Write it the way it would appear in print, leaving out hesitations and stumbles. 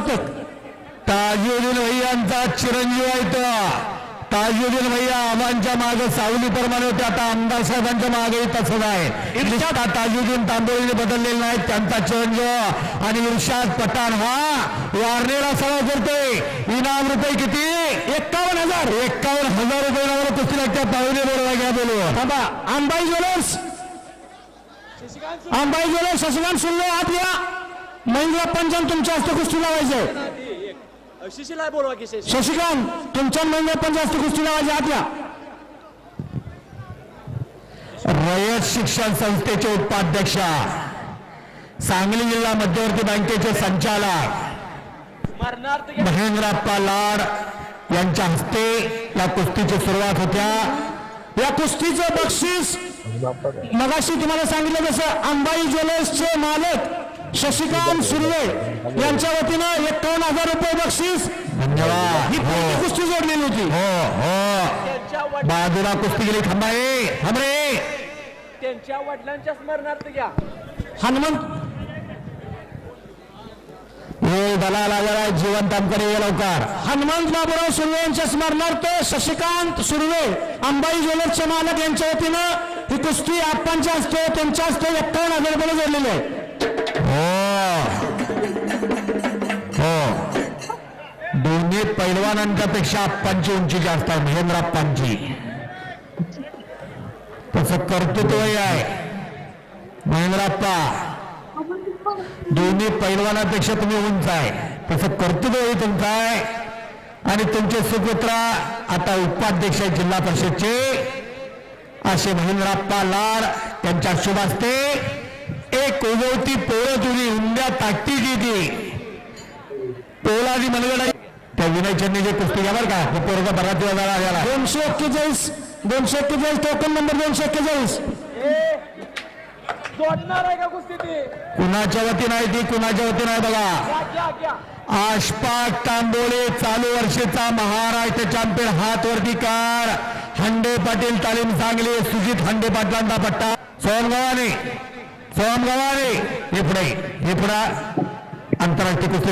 पुस्तक. ताजुद्दीन भैयांचा चिरंजीव आहे तो. ताजुद्दीन भैया आबांच्या मागे सावली प्रमाणे होते, आता आमदार साहेबांच्या मागे तसंच आहे. ताजुद्दीन तांबोळीने बदललेले नाहीत, त्यांचा चिरंजीव. आणि इर्शाद पठाण हा वारनेला सभा करतोय. इनाम रुपये किती? 51,000. 51,000 रुपये इनामाला कुस्ती लागते. पाहुणे बोलवा घ्या बोलू. थांबा. अंबाई ज्वेलर्स, अंबाई ज्वेलर्स शशिकांत सुल्ले आत या. महेंद्र पंचम तुमच्या हस्ते कुस्ती लावायचे. शशिकांत तुमच्या महेंद्र पंचम हस्ते कुस्ती लावायचे. आत या. रयत शिक्षण संस्थेचे उपाध्यक्ष, सांगली जिल्हा मध्यवर्ती बँकेचे संचालक महेंद्रप्पा लाड यांच्या हस्ते या कुस्तीची सुरुवात होत्या. या कुस्तीचं बक्षीस मगाशी तुम्हाला सांगितलं जसं अंबाई ज्वेलर्सचे मालक शशिकांत सुर्वे यांच्या वतीनं 51,000 रुपये बक्षीस. धन्यवाद. ही पहिली कुस्ती जोडलेली होती. हो. बाजूला कुस्ती गेली. थांबाये थांबरे. त्यांच्या वडिलांच्या स्मरणार्थ घ्या. हनुमंत हे दलाल आलेला जीवन तामकडे ये लवकर. हनुमंत बाबूराव सुर्वे यांच्या स्मरणार्थ शशिकांत सुर्वे अंबाई ज्वेलर्सचे मालक यांच्या वतीनं ही कुस्ती आप्पांच्या हस्ते त्यांच्या हस्ते 51,000 रुपये जोडलेली आहे. हो. दोन्ही पैलवानांच्यापेक्षा आप्पांची उंची जास्त आहे. महेंद्रप्पांची तसं कर्तृत्वही आहे. महेंद्रप्पा दोन्ही पैलवानापेक्षा तुम्ही उंच आहे, तसं कर्तृत्वही तुमचं आहे. आणि तुमचे सुपुत्र आता उपाध्यक्ष जिल्हा परिषदचे असे महेंद्रप्पा लाड त्यांच्या शुभ हस्ते एक उगवती पोरं तुझी उंड्या ताकदीची ती पोलादी मनगड आहे. त्या विनय चन्नीची कुस्ती घ्या बरं का. तो पोरगा बराच दिवस झाला आला. 241 टोकन नंबर 241. जोडणार आहे का कुस्ती ती? कुणाच्या वती नाही ती, कुणाच्या वती नाही बघा. घ्या घ्या. आशपाक तांबोळे चालू वर्षीचा महाराष्ट्र चॅम्पियन हात वरती कार. हंडे पाटील तालीम सांगली. सुजित हंडे पाटलांचा पट्टा. सोमगव्हाणे इकडे आंतरराष्ट्रीय कुस्ती